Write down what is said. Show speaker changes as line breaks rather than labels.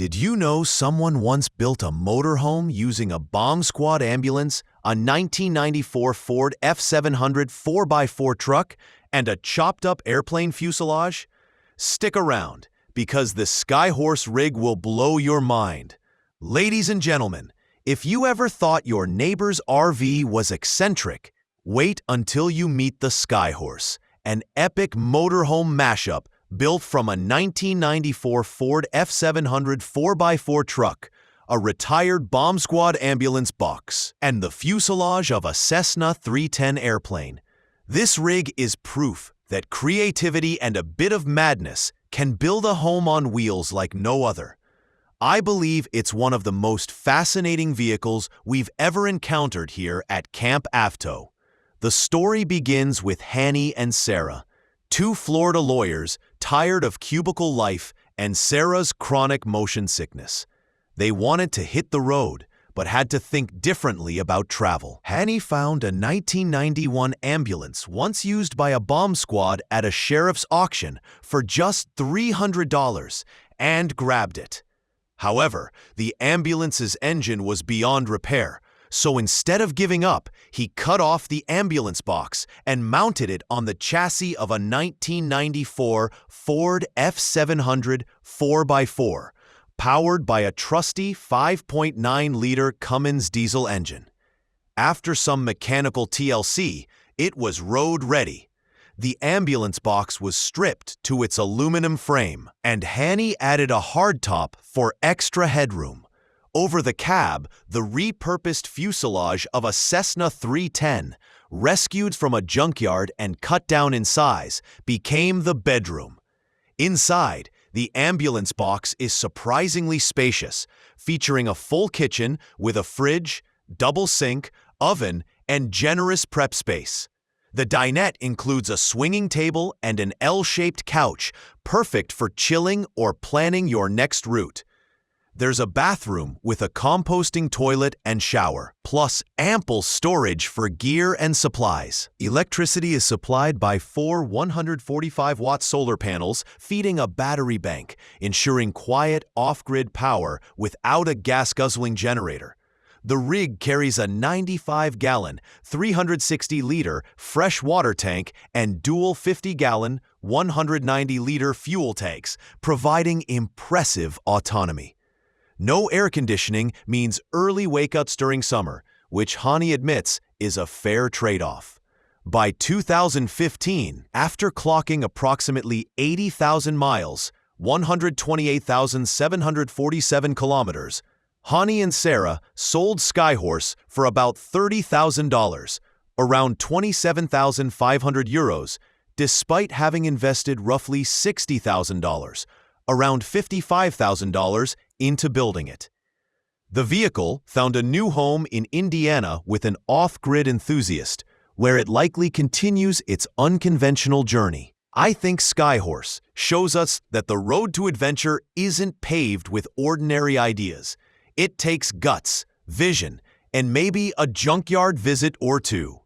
Did you know someone once built a motorhome using a bomb squad ambulance, a 1994 Ford F700 4x4 truck, and a chopped-up airplane fuselage? Stick around, because the Skyhorse rig will blow your mind. Ladies and gentlemen, if you ever thought your neighbor's RV was eccentric, wait until you meet the Skyhorse, an epic motorhome mashup built from a 1994 Ford F700 4x4 truck, a retired bomb squad ambulance box, and the fuselage of a Cessna 310 airplane. This rig is proof that creativity and a bit of madness can build a home on wheels like no other. I believe it's one of the most fascinating vehicles we've ever encountered here at Camp Avto. The story begins with Hani and Sarah, two Florida lawyers tired of cubicle life and Sarah's chronic motion sickness. They wanted to hit the road, but had to think differently about travel. Hani found a 1991 ambulance once used by a bomb squad at a sheriff's auction for just $300 and grabbed it. However, the ambulance's engine was beyond repair, so instead of giving up, he cut off the ambulance box and mounted it on the chassis of a 1994 Ford F700 4x4, powered by a trusty 5.9-liter Cummins diesel engine. After some mechanical TLC, it was road-ready. The ambulance box was stripped to its aluminum frame, and Hani added a hardtop for extra headroom. Over the cab, the repurposed fuselage of a Cessna 310, rescued from a junkyard and cut down in size, became the bedroom. Inside, the ambulance box is surprisingly spacious, featuring a full kitchen with a fridge, double sink, oven, and generous prep space. The dinette includes a swinging table and an L-shaped couch, perfect for chilling or planning your next route. There's a bathroom with a composting toilet and shower, plus ample storage for gear and supplies. Electricity is supplied by 4 145-watt solar panels feeding a battery bank, ensuring quiet off-grid power without a gas-guzzling generator. The rig carries a 95-gallon, 360-liter fresh water tank and dual 50-gallon, 190-liter fuel tanks, providing impressive autonomy. No air conditioning means early wake-ups during summer, which Hani admits is a fair trade-off. By 2015, after clocking approximately 80,000 miles, 128,747 kilometers, Hani and Sarah sold Skyhorse for about $30,000, around 27,500 euros, despite having invested roughly $60,000, around $55,000, into building it. The vehicle found a new home in Indiana with an off-grid enthusiast, where it likely continues its unconventional journey. I think Skyhorse shows us that the road to adventure isn't paved with ordinary ideas. It takes guts, vision, and maybe a junkyard visit or two.